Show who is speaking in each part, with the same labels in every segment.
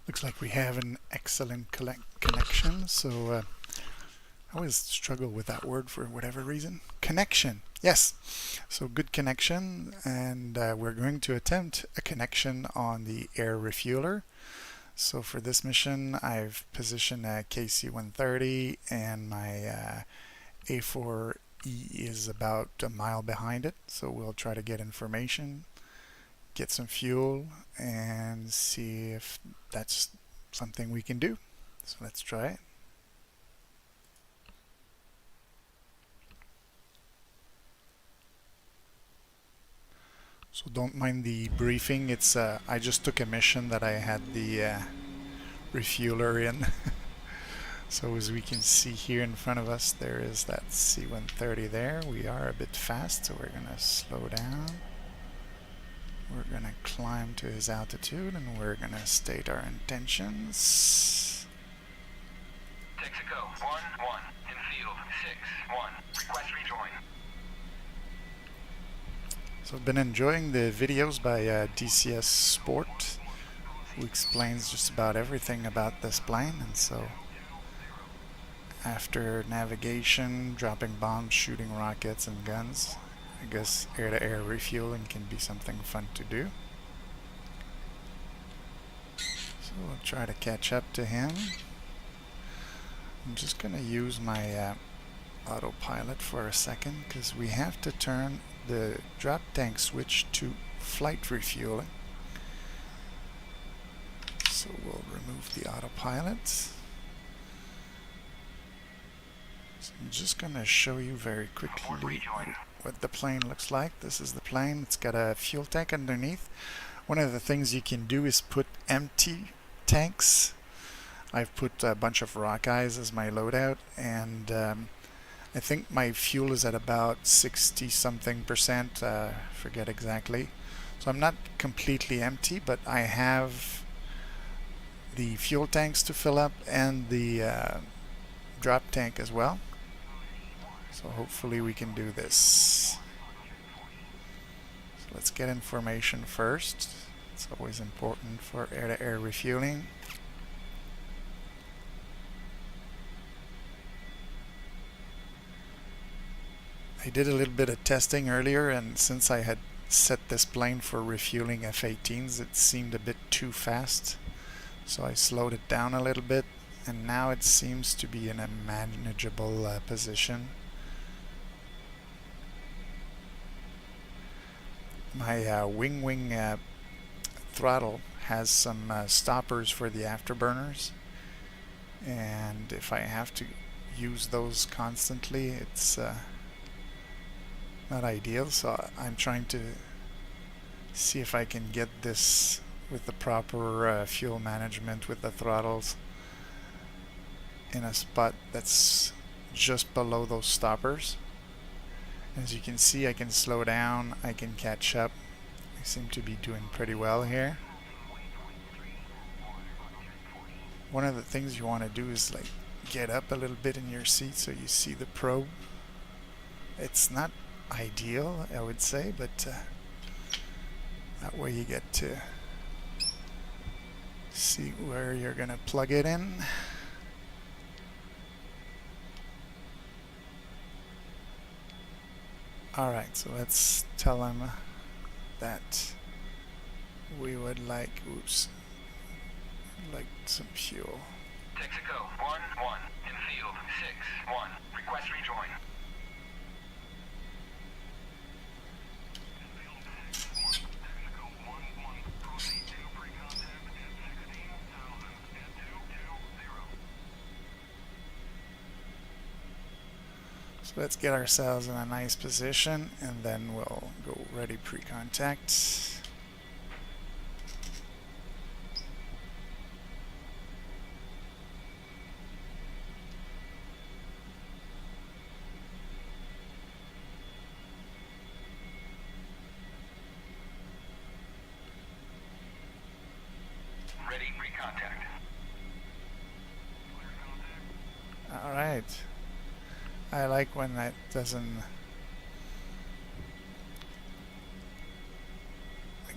Speaker 1: Looks like we have an excellent connection, so I always struggle with that word for whatever reason. Connection, yes. So good connection, and we're going to attempt a connection on the air refueler. So for this mission, I've positioned a KC-130, and my A-4E is about a mile behind it. So we'll try to get information, get some fuel, and see if that's something we can do. So let's try it. So don't mind the briefing. It's I just took a mission that I had the refueler in. So as we can see here in front of us, there is that C-130 there. We are a bit fast, so we're gonna slow down. We're gonna climb to his altitude, and we're gonna state our intentions.
Speaker 2: Texaco 1-1 in field 6-1. Request rejoin.
Speaker 1: So I've been enjoying the videos by DCS Sport, who explains just about everything about this plane. And so after navigation, dropping bombs, shooting rockets and guns, I guess air-to-air refueling can be something fun to do. So we'll try to catch up to him. I'm just going to use my autopilot for a second, because we have to turn the drop tank switch to flight refueling. So we'll remove the autopilot. So I'm just going to show you very quickly what the plane looks like. This is the plane. It's got a fuel tank underneath. One of the things you can do is put empty tanks. I've put a bunch of Rockeyes as my loadout, and I think my fuel is at about 60-something%, forget exactly. So I'm not completely empty, but I have the fuel tanks to fill up and the drop tank as well. So hopefully we can do this. So let's get information first. It's always important for air-to-air refueling. I did a little bit of testing earlier, and since I had set this plane for refueling F-18s, it seemed a bit too fast. So I slowed it down a little bit, and now it seems to be in a manageable position. My wing throttle has some stoppers for the afterburners, and if I have to use those constantly, it's not ideal. So I'm trying to see if I can get this with the proper fuel management with the throttles in a spot that's just below those stoppers. As you can see, I can slow down, I can catch up. I seem to be doing pretty well here. One of the things you want to do is like get up a little bit in your seat so you see the probe. It's not ideal, I would say, but that way you get to see where you're gonna plug it in. Alright, so let's tell him that we would like, some fuel.
Speaker 2: Texaco 1-1 in field 6-1. Request rejoin.
Speaker 1: So let's get ourselves in a nice position, and then we'll go ready pre-contact.
Speaker 2: Ready pre-contact.
Speaker 1: All right. I like when that doesn't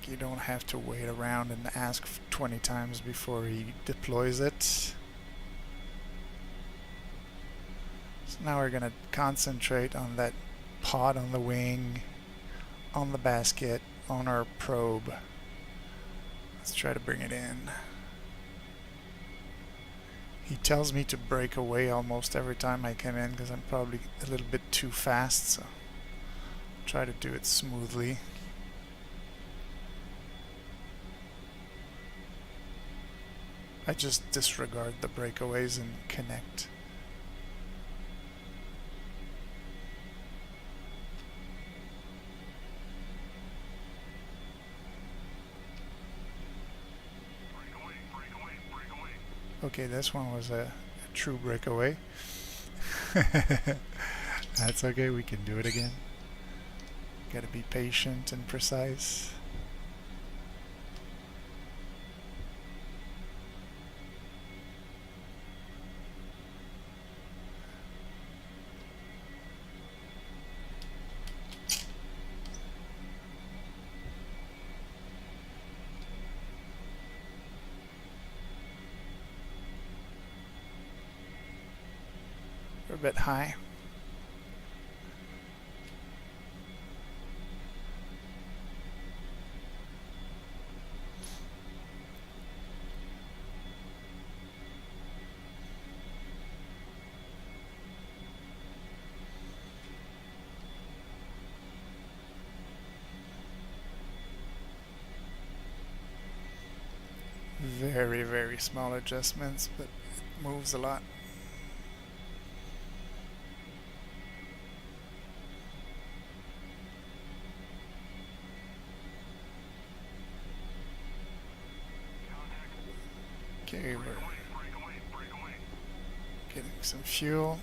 Speaker 1: you don't have to wait around and ask 20 times before he deploys it. So now we're going to concentrate on that pod on the wing, on the basket, on our probe. Let's try to bring it in. He tells me to break away almost every time I come in because I'm probably a little bit too fast, so I'll try to do it smoothly. I just disregard the breakaways and connect. Okay, this one was a true breakaway. That's okay, we can do it again. Gotta be patient and precise. We're a bit high. Very, very small adjustments, but it moves a lot. Okay, we're getting some fuel.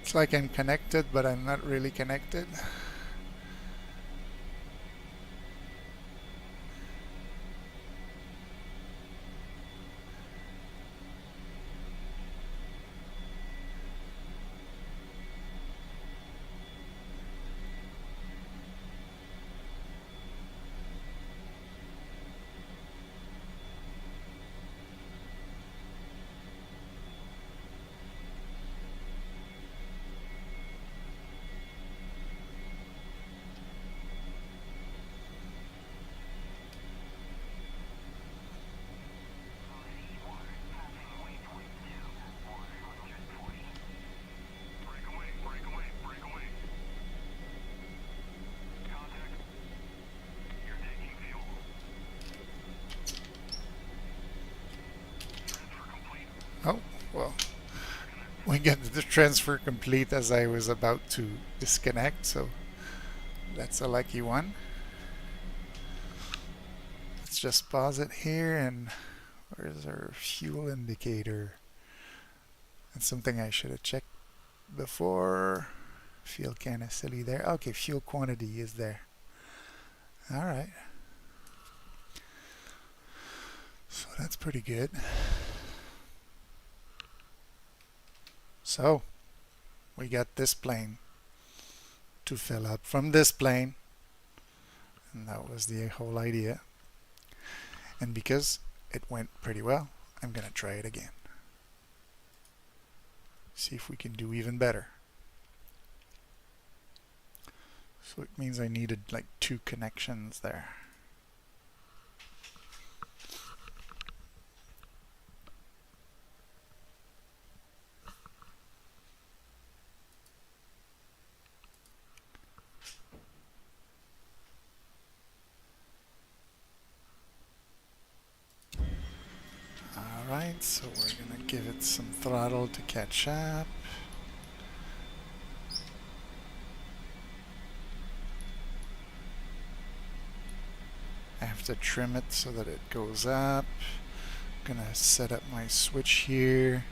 Speaker 1: It's like I'm connected, but I'm not really connected. Oh, well, we get the transfer complete as I was about to disconnect, so that's a lucky one. Let's just pause it here, and where's our fuel indicator? That's something I should have checked before. Feel kind of silly there. Okay, fuel quantity is there. Alright. So that's pretty good. So, we got this plane to fill up from this plane, and that was the whole idea. And because it went pretty well, I'm gonna try it again. See if we can do even better. So it means I needed like 2 connections there. So we're gonna give it some throttle to catch up. I have to trim it so that it goes up. Gonna set up my switch here.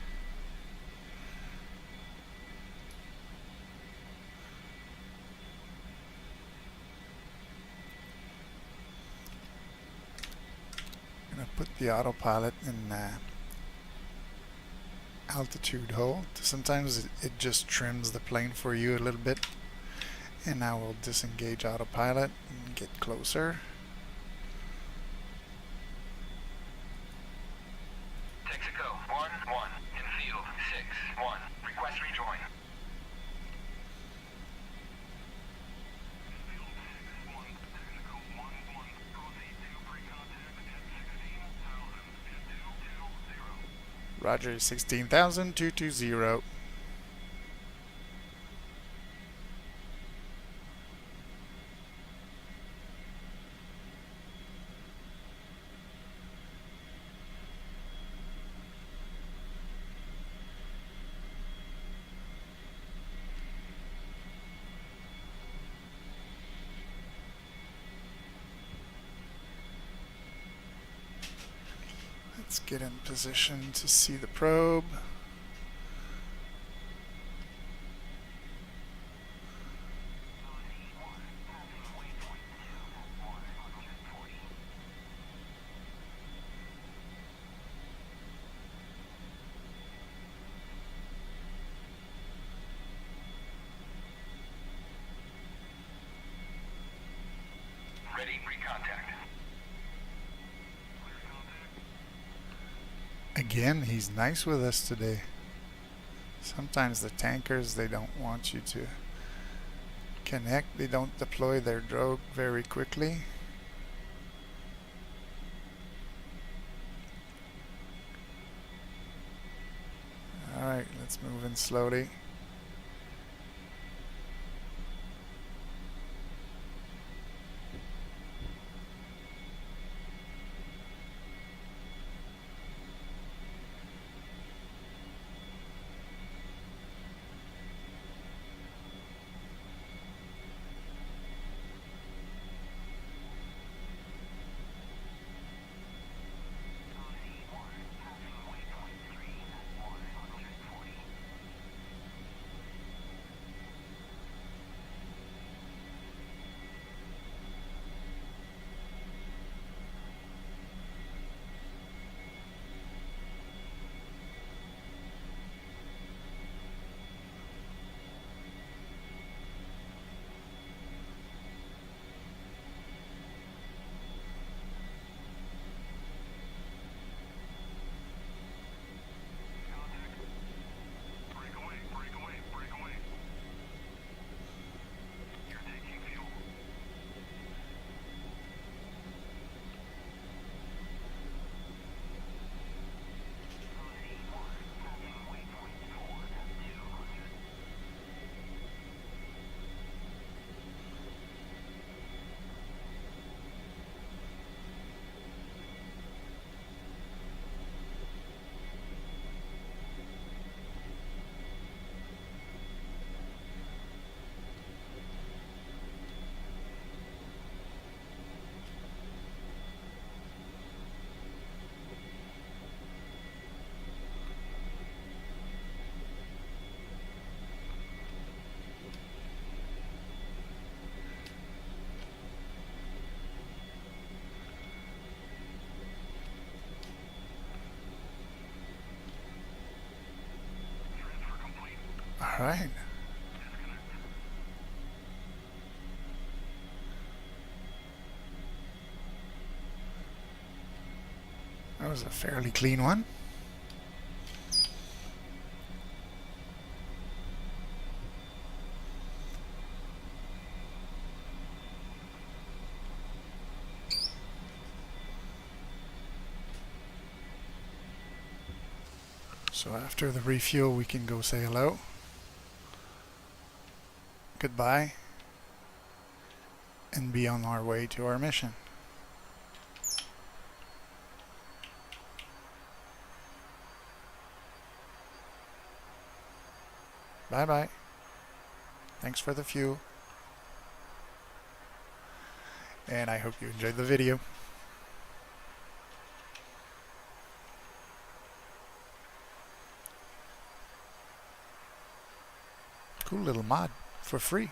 Speaker 1: Gonna put the autopilot in altitude hold. Sometimes it just trims the plane for you a little bit. And now we'll disengage autopilot and get closer.
Speaker 2: Texaco 1-1 in field 6-1. Request rejoin.
Speaker 1: Roger, 16,220. Let's get in position to see the probe.
Speaker 2: Ready, recontact.
Speaker 1: Again, he's nice with us today. Sometimes the tankers, they don't want you to connect. They don't deploy their drogue very quickly. Alright, let's move in slowly. Alright. That was a fairly clean one. So after the refuel, we can go say hello, goodbye, and be on our way to our mission. Bye bye. Thanks for the fuel. And I hope you enjoyed the video. Cool little mod for free.